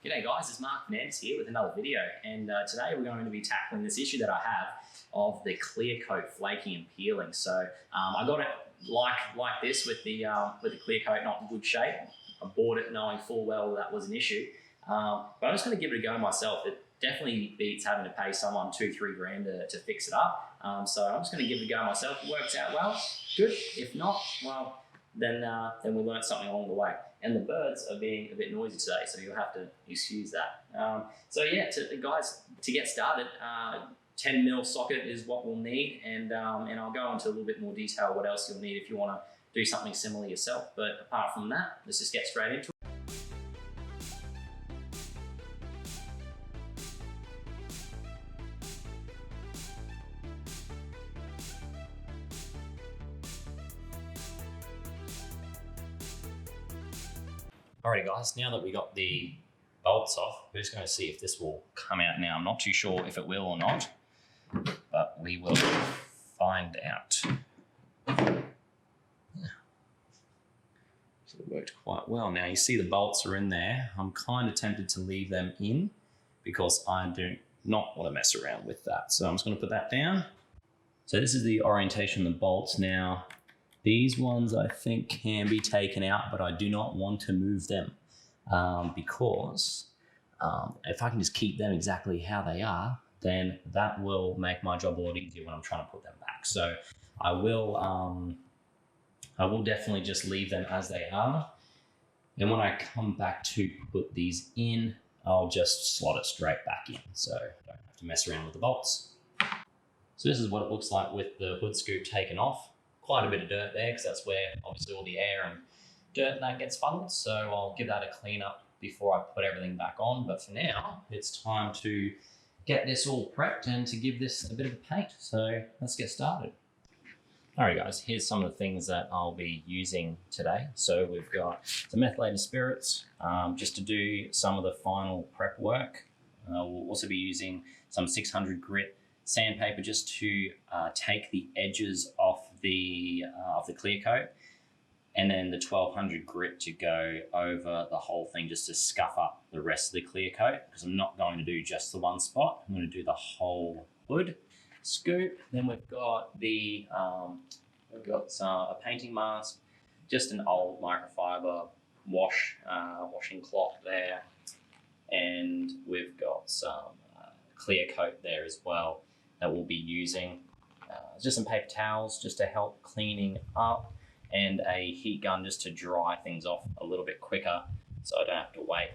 G'day guys, it's Mark Fernandez here with another video, and today we're going to be tackling this issue that I have of the clear coat flaking and peeling. So I got it like this with the clear coat not in good shape. I bought it knowing full well that was an issue, but I'm just going to give it a go myself. It definitely beats having to pay someone $2-3 grand to fix it up. So I'm just going to give it a go myself. If it works out well, good. If not, well, then we learned something along the way. And the birds are being a bit noisy today, so you'll have to excuse that. So yeah, guys, to get started, 10mm socket is what we'll need, and I'll go into a little bit more detail what else you'll need if you want to do something similar yourself. But apart from that, let's just get straight into it. Alrighty guys, now that we got the bolts off, we're just going to see if this will come out now. I'm not too sure if it will or not, but we will find out. So it worked quite well. Now you see the bolts are in there. I'm kind of tempted to leave them in because I do not want to mess around with that. So I'm just going to put that down. So this is the orientation of the bolts now. These ones I think can be taken out, but I do not want to move them because if I can just keep them exactly how they are, then that will make my job a lot easier when I'm trying to put them back. So I will definitely just leave them as they are. And when I come back to put these in, I'll just slot it straight back in. So I don't have to mess around with the bolts. So this is what it looks like with the hood scoop taken off. Quite a bit of dirt there because that's where obviously all the air and dirt that gets funneled. So I'll give that a clean up before I put everything back on. But for now, it's time to get this all prepped and to give this a bit of a paint. So let's get started. All right, guys, here's some of the things that I'll be using today. So we've got some methylated spirits just to do some of the final prep work. We'll also be using some 600 grit sandpaper just to take the edges off the clear coat, and then the 1200 grit to go over the whole thing just to scuff up the rest of the clear coat, because I'm not going to do just the one spot. I'm going to do the whole hood scoop. Then we've got a painting mask, just an old microfiber washing cloth there, and we've got some clear coat there as well that we'll be using. Just some paper towels just to help cleaning up, and a heat gun just to dry things off a little bit quicker so I don't have to wait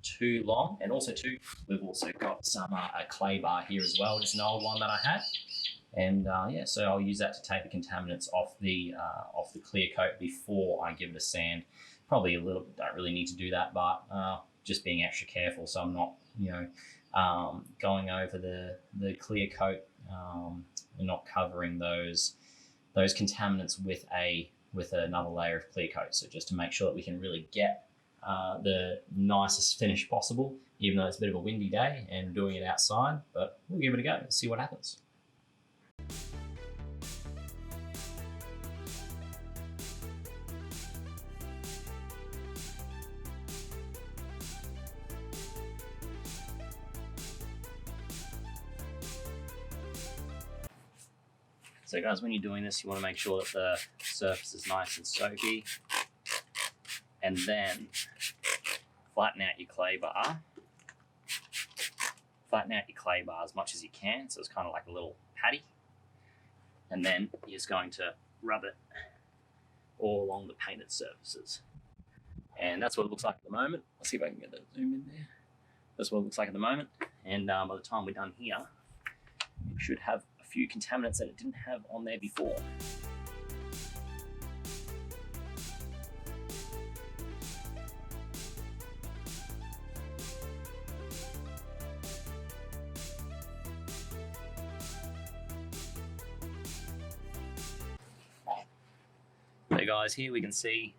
too long. And also too, we've also got some a clay bar here as well, just an old one that I had. And yeah, so I'll use that to take the contaminants off the clear coat before I give it a sand. Probably a little, don't really need to do that, but just being extra careful so I'm not, going over the clear coat and not covering those contaminants with another layer of clear coat. So just to make sure that we can really get the nicest finish possible, even though it's a bit of a windy day and doing it outside, but we'll give it a go and see what happens. So guys, when you're doing this, you want to make sure that the surface is nice and soapy, and then flatten out your clay bar. Flatten out your clay bar as much as you can, so it's kind of like a little patty. And then you're just going to rub it all along the painted surfaces. And that's what it looks like at the moment. Let's see if I can get that zoom in there. That's what it looks like at the moment. And by the time we're done here, it should have a few contaminants that it didn't have on there before. So guys, here we can see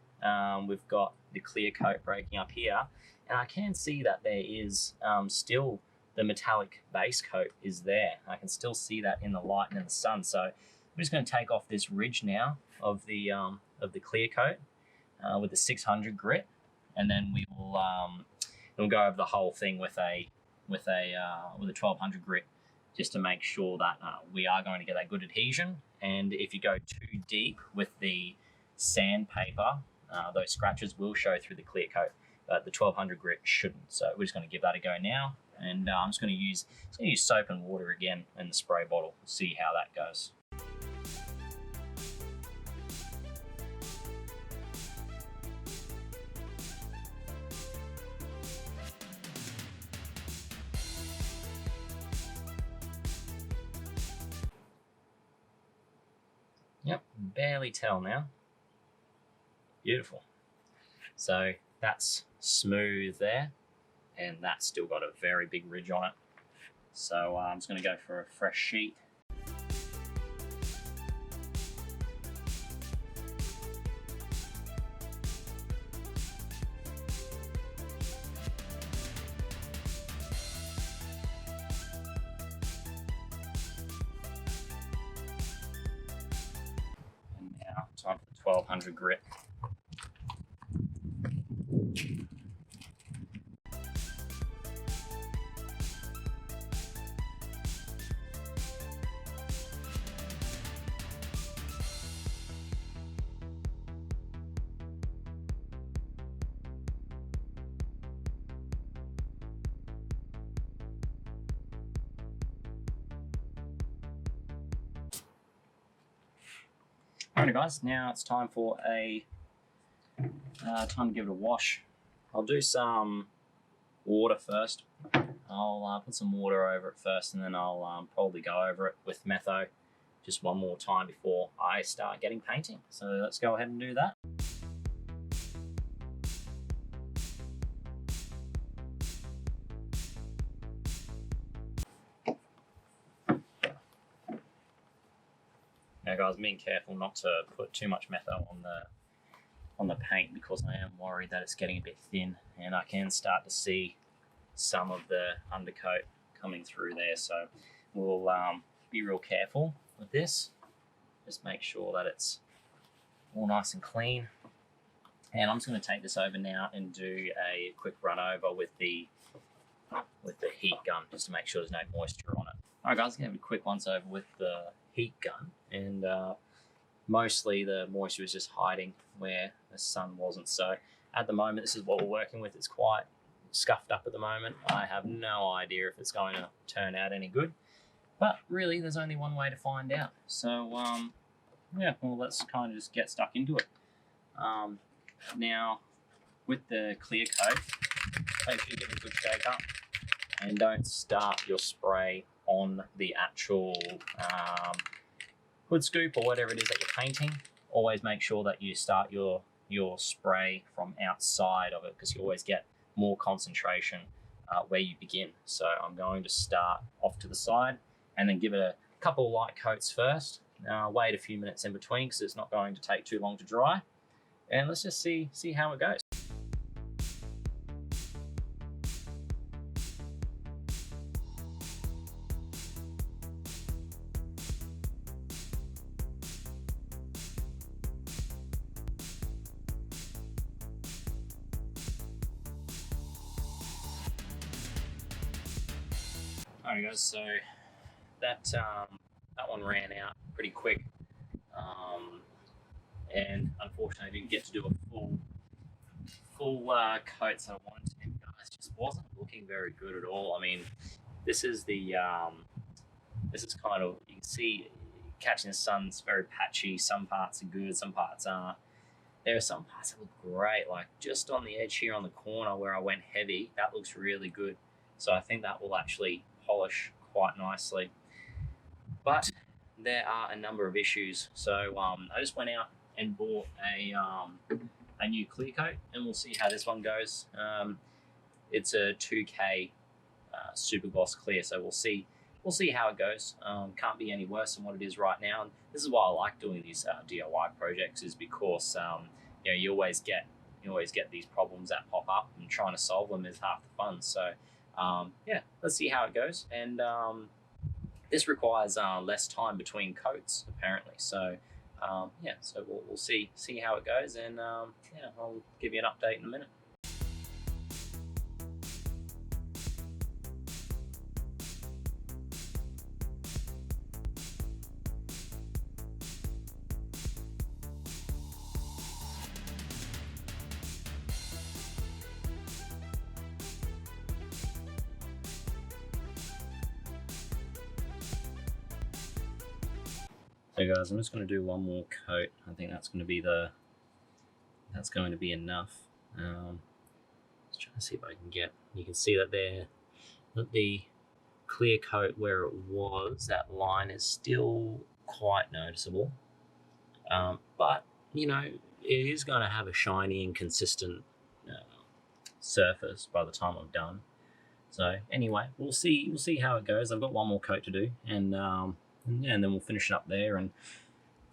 we've got the clear coat breaking up here, and I can see that there is still the metallic base coat is there. I can still see that in the light and in the sun. So I'm just going to take off this ridge now of the clear coat with the 600 grit, and then we will we'll go over the whole thing with a 1200 grit, just to make sure that we are going to get that good adhesion. And if you go too deep with the sandpaper, those scratches will show through the clear coat, but the 1200 grit shouldn't. So we're just going to give that a go now, and I'm just going to use soap and water again in the spray bottle, see how that goes. Yep, barely tell now. Beautiful. So that's smooth there, and that's still got a very big ridge on it. So I'm just going to go for a fresh sheet. And now time for the 1200 grit. Alright guys, now it's time for time to give it a wash. I'll do some water first. I'll put some water over it first, and then I'll probably go over it with metho just one more time before I start getting painting. So let's go ahead and do that. Now guys, I'm being careful not to put too much metho on the paint, because I am worried that it's getting a bit thin and I can start to see some of the undercoat coming through there. So we'll be real careful with this. Just make sure that it's all nice and clean. And I'm just going to take this over now and do a quick run over with the heat gun, just to make sure there's no moisture on it. Alright guys, I'm going to have a quick once over with the heat gun, and mostly the moisture is just hiding where the sun wasn't. So at the moment, this is what we're working with. It's quite scuffed up at the moment. I have no idea if it's going to turn out any good, but really there's only one way to find out. So yeah, well, let's kind of just get stuck into it. Now with the clear coat, make sure you give it a good shake up and don't start your spray on the actual hood scoop or whatever it is that you're painting. Always make sure that you start your spray from outside of it, because you always get more concentration where you begin. So I'm going to start off to the side and then give it a couple of light coats first. Wait a few minutes in between, because it's not going to take too long to dry. And let's just see how it goes. Alright guys, so that one ran out pretty quick, and unfortunately I didn't get to do a full coat that I wanted to. Guys, just wasn't looking very good at all. I mean, this is kind of, you can see catching the sun's very patchy. Some parts are good, some parts aren't. There are some parts that look great, like just on the edge here on the corner where I went heavy. That looks really good. So I think that will actually polish quite nicely. But there are a number of issues. So I just went out and bought a new clear coat, and we'll see how this one goes. It's a 2K super gloss clear, so we'll see how it goes. Can't be any worse than what it is right now. And this is why I like doing these DIY projects, is because you know, you always get these problems that pop up, and trying to solve them is half the fun. So yeah, let's see how it goes. And this requires less time between coats, apparently. So yeah, so we'll see how it goes, and yeah, I'll give you an update in a minute. So guys, I'm just going to do one more coat. I think that's going to be enough. Just trying to see if I can get. You can see that there, that the clear coat where it was, that line is still quite noticeable. But you know, it is going to have a shiny and consistent surface by the time I'm done. So anyway, we'll see how it goes. I've got one more coat to do, and then we'll finish it up there and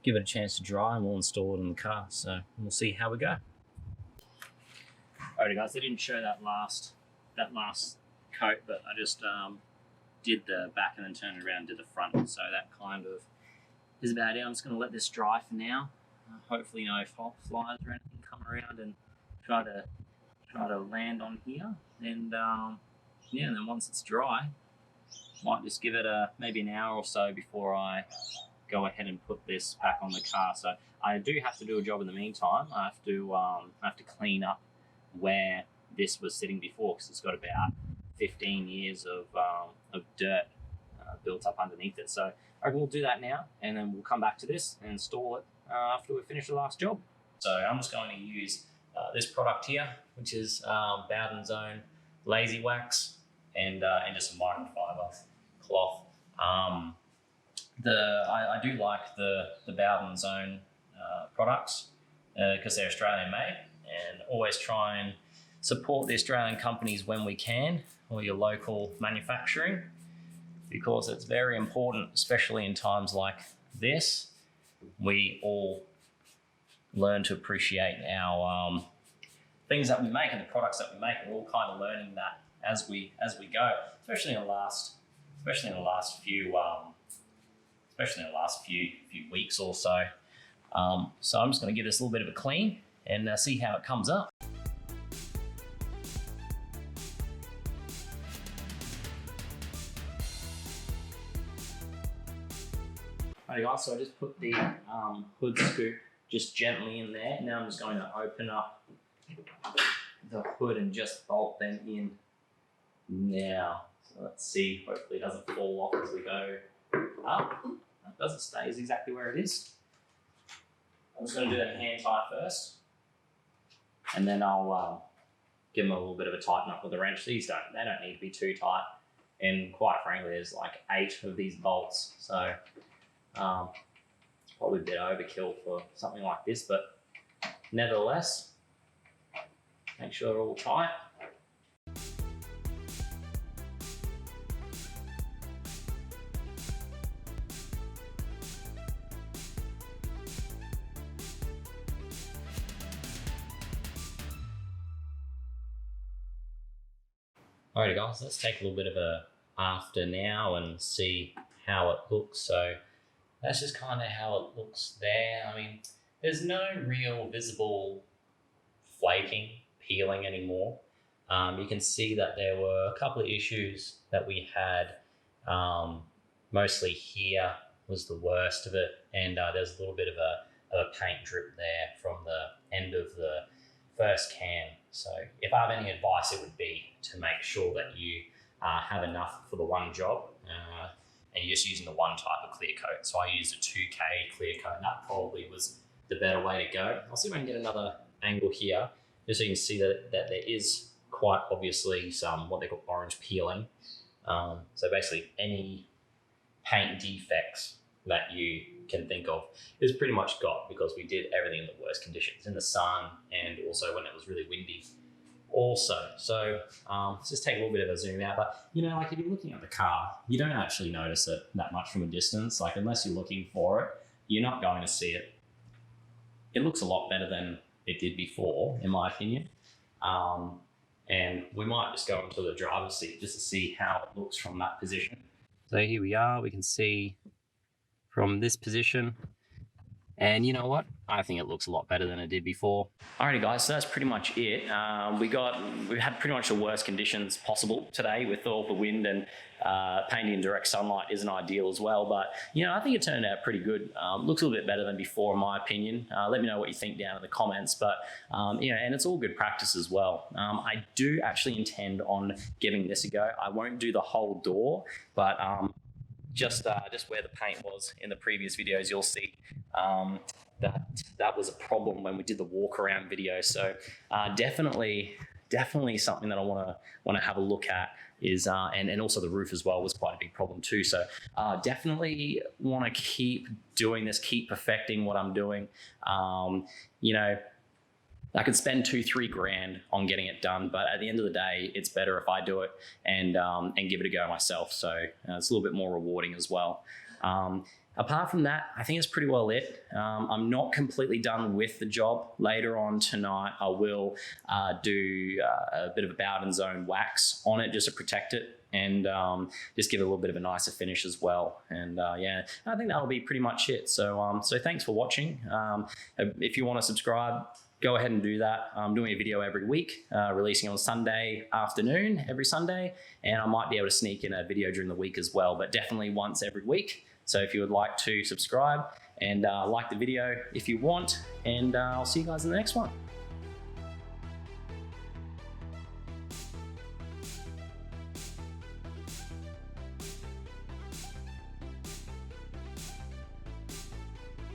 give it a chance to dry, and we'll install it in the car. So we'll see how we go. Alrighty guys, I didn't show that last coat, but I just did the back and then turned it around and did the front. So that kind of is about it. I'm just going to let this dry for now. Hopefully no flies or anything come around and try to land on here. And yeah, and then once it's dry, might just give it maybe an hour or so before I go ahead and put this back on the car. So I do have to do a job in the meantime. I have to clean up where this was sitting before, because it's got about 15 years of dirt built up underneath it. So I reckon we'll do that now, and then we'll come back to this and install it after we finish the last job. So I'm just going to use this product here, which is Bowden's own Lazy Wax, and just some microfiber cloth. I do like the Bowden's own products because they're Australian made, and always try and support the Australian companies when we can, or your local manufacturing, because it's very important, especially in times like this. We all learn to appreciate our things that we make and the products that we make. We're all kind of learning that as we go, especially in the last few weeks or so. So I'm just going to give this a little bit of a clean and see how it comes up. Alright guys, so I just put the hood scoop just gently in there. Now I'm just going to open up the hood and just bolt them in now. So let's see, hopefully it doesn't fall off as we go up. It doesn't, stays exactly where it is. I'm just going to do that hand tight first, and then I'll give them a little bit of a tighten up with a wrench. They don't need to be too tight, and quite frankly there's like 8 of these bolts, so it's probably a bit overkill for something like this, but nevertheless, make sure they're all tight. Alrighty guys, let's take a little bit of a after now and see how it looks. So that's just kind of how it looks there. I mean, there's no real visible flaking, peeling anymore. You can see that there were a couple of issues that we had. Mostly here was the worst of it, and there's a little bit of a paint drip there from the end of the first can. So if I have any advice, it would be to make sure that you have enough for the one job, and you're just using the one type of clear coat. So I used a 2K clear coat, and that probably was the better way to go. I'll see if I can get another angle here, just so you can see that there is quite obviously some what they call orange peeling. So basically any paint defects that you can think of is pretty much got, because we did everything in the worst conditions, in the sun and also when it was really windy also. So let's just take a little bit of a zoom out. But you know, like if you're looking at the car, you don't actually notice it that much from a distance. Like unless you're looking for it, you're not going to see it. It looks a lot better than it did before, in my opinion. And we might just go into the driver's seat just to see how it looks from that position. So here we are, we can see from this position, and you know what? I think it looks a lot better than it did before. Alrighty guys, so that's pretty much it. We had pretty much the worst conditions possible today with all the wind, and painting in direct sunlight isn't ideal as well, but you know, I think it turned out pretty good. Looks a little bit better than before in my opinion. Let me know what you think down in the comments, but you know, and it's all good practice as well. I do actually intend on giving this a go. I won't do the whole door, but just where the paint was in the previous videos, you'll see that was a problem when we did the walk around video. So definitely something that I want to have a look at is and also the roof as well was quite a big problem too. So definitely want to keep doing this, keep perfecting what I'm doing. You know, I could spend $2-3 grand on getting it done, but at the end of the day, it's better if I do it and give it a go myself. So it's a little bit more rewarding as well. Apart from that, I think it's pretty well it. I'm not completely done with the job. Later on tonight, I will do a bit of a Bowden zone wax on it just to protect it and just give it a little bit of a nicer finish as well. And yeah, I think that'll be pretty much it. So, so thanks for watching. If you want to subscribe, go ahead and do that. I'm doing a video every week, releasing on Sunday afternoon, every Sunday, and I might be able to sneak in a video during the week as well, but definitely once every week. So if you would like to subscribe and like the video if you want, and I'll see you guys in the next one.